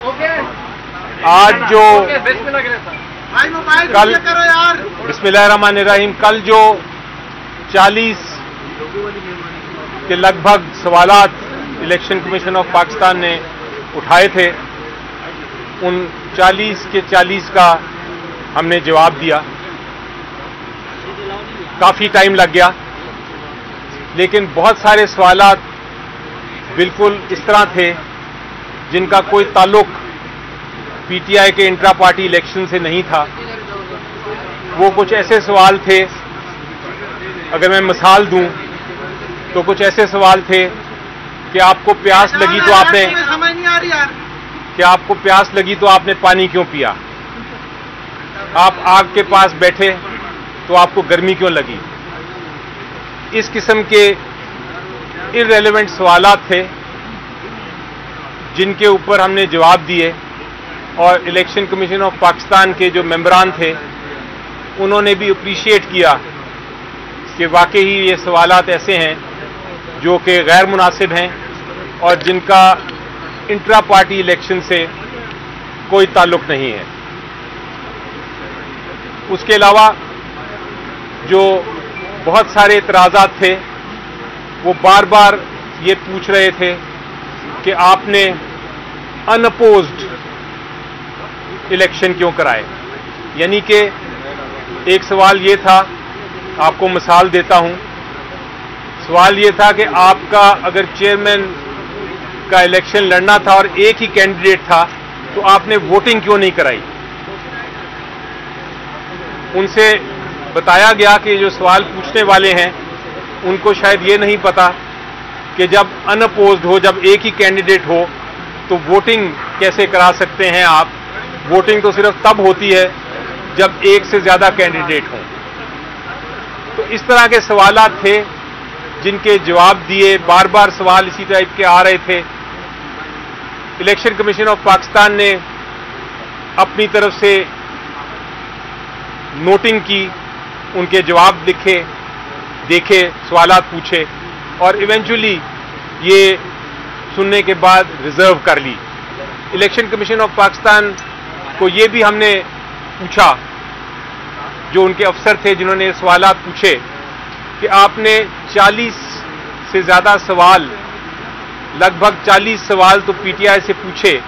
आज जो कल बिस्मिल्लाहिर्रहमानिर्रहीम कल जो 40 के लगभग सवालात इलेक्शन कमीशन ऑफ पाकिस्तान ने उठाए थे, उन 40 के 40 का हमने जवाब दिया। काफ़ी टाइम लग गया, लेकिन बहुत सारे सवालात बिल्कुल इस तरह थे जिनका कोई ताल्लुक पीटीआई के इंट्रा पार्टी इलेक्शन से नहीं था। वो कुछ ऐसे सवाल थे, अगर मैं मिसाल दूं तो कुछ ऐसे सवाल थे कि आपको प्यास लगी तो आपने पानी क्यों पिया, आप आग के पास बैठे तो आपको गर्मी क्यों लगी। इस किस्म के इररेलेवेंट सवालात थे जिनके ऊपर हमने जवाब दिए, और इलेक्शन कमीशन ऑफ पाकिस्तान के जो मेंबरान थे उन्होंने भी अप्रिशिएट किया कि वाकई ही ये सवालात ऐसे हैं जो कि गैर मुनासिब हैं और जिनका इंट्रा पार्टी इलेक्शन से कोई ताल्लुक नहीं है। उसके अलावा जो बहुत सारे इतराज़ात थे वो बार बार ये पूछ रहे थे कि आपने अनअपोज्ड इलेक्शन क्यों कराए। यानी कि एक सवाल ये था, आपको मिसाल देता हूं, सवाल ये था कि आपका अगर चेयरमैन का इलेक्शन लड़ना था और एक ही कैंडिडेट था तो आपने वोटिंग क्यों नहीं कराई। उनसे बताया गया कि जो सवाल पूछने वाले हैं उनको शायद ये नहीं पता कि जब अनअपोज्ड हो, जब एक ही कैंडिडेट हो तो वोटिंग कैसे करा सकते हैं आप। वोटिंग तो सिर्फ तब होती है जब एक से ज्यादा कैंडिडेट हों। तो इस तरह के सवालात थे जिनके जवाब दिए। बार बार सवाल इसी टाइप के आ रहे थे। इलेक्शन कमीशन ऑफ पाकिस्तान ने अपनी तरफ से नोटिंग की, उनके जवाब लिखे, देखे, सवालात पूछे और इवेंचुअली ये सुनने के बाद रिजर्व कर ली। इलेक्शन कमीशन ऑफ पाकिस्तान को ये भी हमने पूछा, जो उनके अफसर थे जिन्होंने सवालात पूछे, कि आपने 40 से ज़्यादा सवाल, लगभग 40 सवाल तो पीटीआई से पूछे,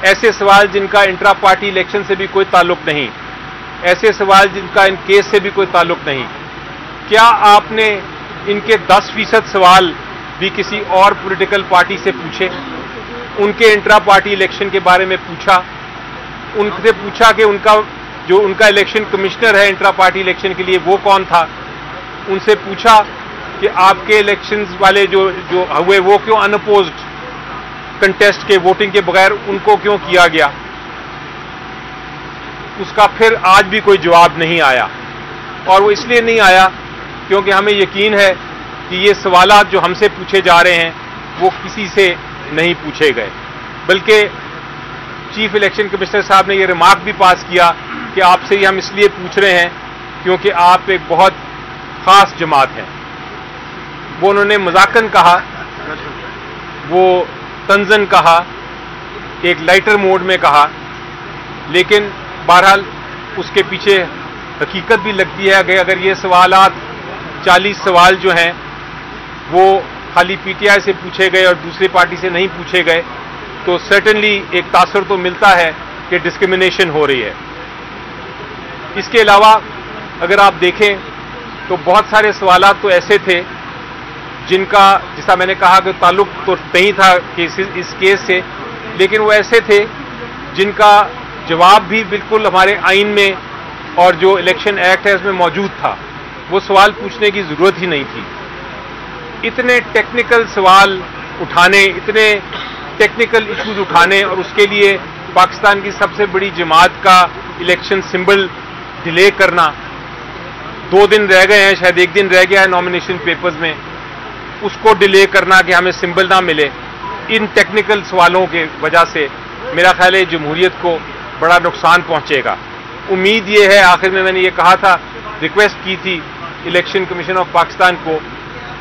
ऐसे सवाल जिनका इंट्रा पार्टी इलेक्शन से भी कोई ताल्लुक नहीं, ऐसे सवाल जिनका इन केस से भी कोई ताल्लुक नहीं। क्या आपने इनके 10% सवाल भी किसी और पॉलिटिकल पार्टी से पूछे, उनके इंट्रा पार्टी इलेक्शन के बारे में पूछा, उनसे पूछा कि उनका इलेक्शन कमिश्नर है इंट्रा पार्टी इलेक्शन के लिए वो कौन था, उनसे पूछा कि आपके इलेक्शंस वाले जो हुए वो क्यों अनअपोज्ड कंटेस्ट के, वोटिंग के बगैर उनको क्यों किया गया। उसका फिर आज भी कोई जवाब नहीं आया, और वो इसलिए नहीं आया क्योंकि हमें यकीन है कि ये सवालात जो हमसे पूछे जा रहे हैं वो किसी से नहीं पूछे गए। बल्कि चीफ इलेक्शन कमिश्नर साहब ने ये रिमार्क भी पास किया कि आपसे ये हम इसलिए पूछ रहे हैं क्योंकि आप एक बहुत खास जमात हैं। वो उन्होंने मजाकन कहा, वो तंजन कहा, एक लाइटर मोड में कहा, लेकिन बहरहाल उसके पीछे हकीकत भी लगती है कि अगर ये सवालात 40 सवाल जो हैं वो खाली पीटीआई से पूछे गए और दूसरी पार्टी से नहीं पूछे गए तो सर्टेनली एक तासर तो मिलता है कि डिस्क्रिमिनेशन हो रही है। इसके अलावा अगर आप देखें तो बहुत सारे सवालात तो ऐसे थे जिनका, जैसा मैंने कहा कि ताल्लुक तो नहीं था इस केस से, लेकिन वो ऐसे थे जिनका जवाब भी बिल्कुल हमारे आइन में और जो इलेक्शन एक्ट है उसमें मौजूद था। वो सवाल पूछने की जरूरत ही नहीं थी। इतने टेक्निकल सवाल उठाने, इतने टेक्निकल इश्यूज उठाने, और उसके लिए पाकिस्तान की सबसे बड़ी जमात का इलेक्शन सिंबल डिले करना। 2 दिन रह गए हैं, शायद 1 दिन रह गया है नॉमिनेशन पेपर्स में, उसको डिले करना कि हमें सिंबल ना मिले। इन टेक्निकल सवालों की वजह से मेरा ख्याल है जमहूरियत को बड़ा नुकसान पहुंचेगा। उम्मीद ये है, आखिर में मैंने ये कहा था, रिक्वेस्ट की थी इलेक्शन कमीशन ऑफ पाकिस्तान को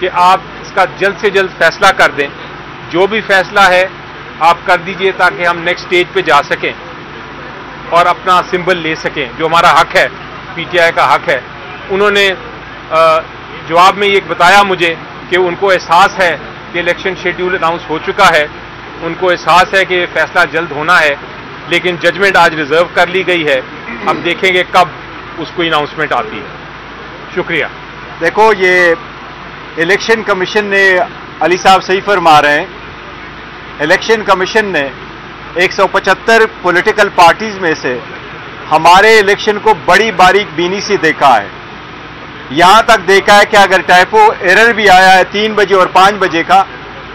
कि आप इसका जल्द से जल्द फैसला कर दें। जो भी फैसला है آپ کر دیجئے تاکہ ہم نیکسٹ اسٹیج پہ جا سکیں اور اپنا سمبل لے سکیں، جو ہمارا حق ہے، پی ٹی آئی کا حق ہے۔ انہوں نے جواب میں یہ بتایا مجھے کہ ان کو احساس ہے کہ الیکشن شیڈیول اناؤنس ہو چکا ہے، ان کو احساس ہے کہ فیصلہ جلد ہونا ہے، لیکن ججمنٹ آج ریزرو کر لی گئی ہے۔ اب دیکھیں گے کب اس کو اناؤنسمنٹ آتی ہے۔ شکریہ۔ دیکھو، یہ الیکشن کمیشن نے، علی صاحب صحیح فرما رہے ہیں، الیکشن کمیشن نے 175 پولیٹیکل پارٹیز میں سے ہمارے الیکشن کو بڑی باریک بینی سے دیکھا ہے، یہاں تک دیکھا ہے کہ اگر ٹائپو ایرر بھی آیا ہے 3 بجے اور 5 بجے کا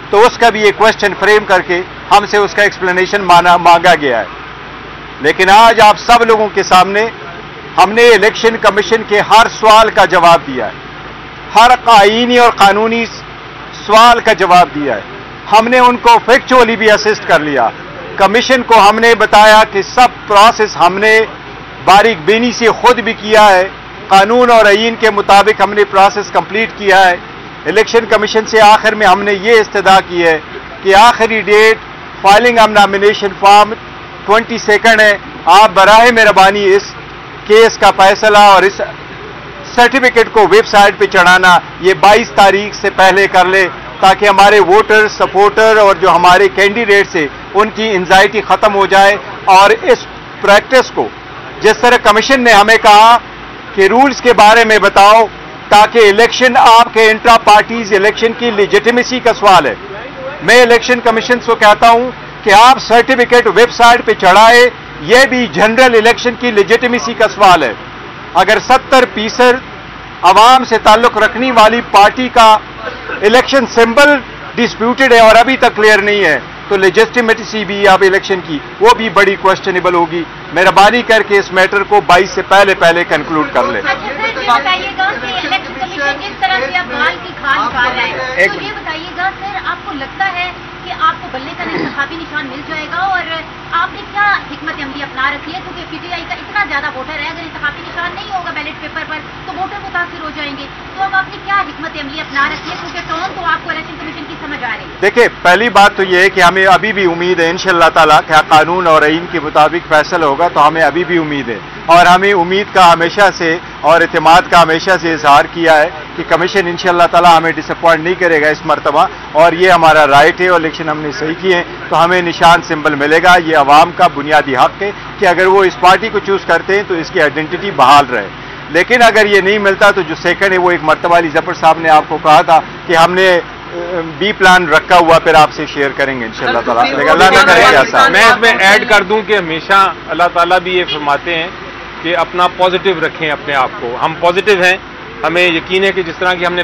تو اس کا بھی ایک کوشچن فریم کر کے ہم سے اس کا ایکسپلینیشن مانگا گیا ہے۔ لیکن آج آپ سب لوگوں کے سامنے ہم نے الیکشن کمیشن کے ہر سوال کا جواب دیا ہے، ہر آئینی اور قانونی سوال کا جواب دیا ہے۔ ہم نے ان کو فیکچولی بھی اسسٹ کر لیا، کمیشن کو ہم نے بتایا کہ سب پروسیس ہم نے باریک بینی سے خود بھی کیا ہے، قانون اور آئین کے مطابق ہم نے پروسیس کمپلیٹ کیا ہے۔ الیکشن کمیشن سے آخر میں ہم نے یہ استدعا کی ہے کہ آخری date filing of nomination form 22 ہے، آپ براہ مہربانی اس کیس کا فیصلہ اور اس سرٹیفکیٹ کو ویب سائٹ پہ چڑھانا یہ 22 تاریخ سے پہلے کر لے، تاکہ ہمارے ووٹر، سپورٹر اور جو ہمارے کینڈیڈیٹس ہیں ان کی انزائٹی ختم ہو جائے، اور اس پریکٹس کو جس طرح کمیشن نے ہمیں کہا کہ رولز کے بارے میں بتاؤ تاکہ الیکشن آپ کے انٹرا پارٹیز الیکشن کی لیجیٹیمیسی کا سوال ہے، میں الیکشن کمیشن کو کہتا ہوں کہ آپ سرٹیفکیٹ ویب سائٹ پہ چڑھائے، یہ بھی جنرل الیکشن کی لیجیٹیمیسی کا سوال ہے۔ اگر 70% عوام سے تعلق رکھنے والی پارٹی کا الیکشن سمبل ڈسپیوٹڈ ہے اور ابھی تک کلیئر نہیں ہے تو لیجسٹیمیسی بھی آپ الیکشن کی وہ بھی بڑی کوشچنیبل ہوگی۔ مہربانی کر کے اس میٹر کو 22 سے پہلے کنکلوڈ کر لیں۔ بتائیے گا کہ الیکشن کمیشن جس طرح سے اب بال کی کھال نکال رہا ہے، تو یہ بتائیے گا سر، آپ کو لگتا ہے کہ آپ کو بلے کا انتخابی نشان مل جائے گا، اور آپ نے کیا حکمت عملی اپنا رکھی ہے؟ کیونکہ پی ٹی آئی کا اتنا زیادہ ووٹر ہے، اگر انتخابی نشان نہیں ہوگا بیلٹ پیپر پر تو ووٹر متاثر ہو جائیں گے، تو اب آپ نے کیا حکمت عملی اپنا رکھی ہے؟ کیونکہ ٹون تو آپ کو الیکشن کمیشن کی سمجھ آ رہی ہے۔ دیکھیں، پہلی بات تو یہ ہے کہ ہمیں ابھی بھی امید ہے انشاءاللہ تعالیٰ کہ قانون اور آئین کے مطابق فیصلہ ہوگا، تو ہمیں ابھی بھی امید ہے، اور ہمیں امید کا ہمیشہ سے اور اعتماد کا ہمیشہ سے اظہار کیا ہے کہ کمیشن انشاءاللہ تعالیٰ ہمیں ڈس اپوائنٹ نہیں کرے گا اس مرتبہ، اور یہ ہمارا رائٹ ہے اور الیکشن ہم نے صحیح کیے ہیں تو ہمیں نشان سمبل ملے گا۔ یہ عوام کا بنیادی حق ہے کہ اگر وہ اس پارٹی کو چوز کرتے ہیں تو اس کی آئیڈینٹی بحال رہے، لیکن اگر یہ نہیں ملتا تو جو سیکنڈ ہے وہ ایک مرتبہ علی ظفر صاحب نے آپ کو کہا تھا کہ ہم نے بی پلان رکھا ہوا، پھر آپ سے شیئر کریں گے انشاءاللہ تعالیٰ، لیکن اللہ نہ کرے ایسا۔ میں اس میں ایڈ کر دوں کہ ہمیشہ اللہ تعالیٰ بھی یہ فرماتے ہیں کہ اپنا پازیٹیو رکھیں اپنے آپ کو، ہم پازیٹیو ہیں، ہمیں یقین ہے کہ جس طرح کی ہم نے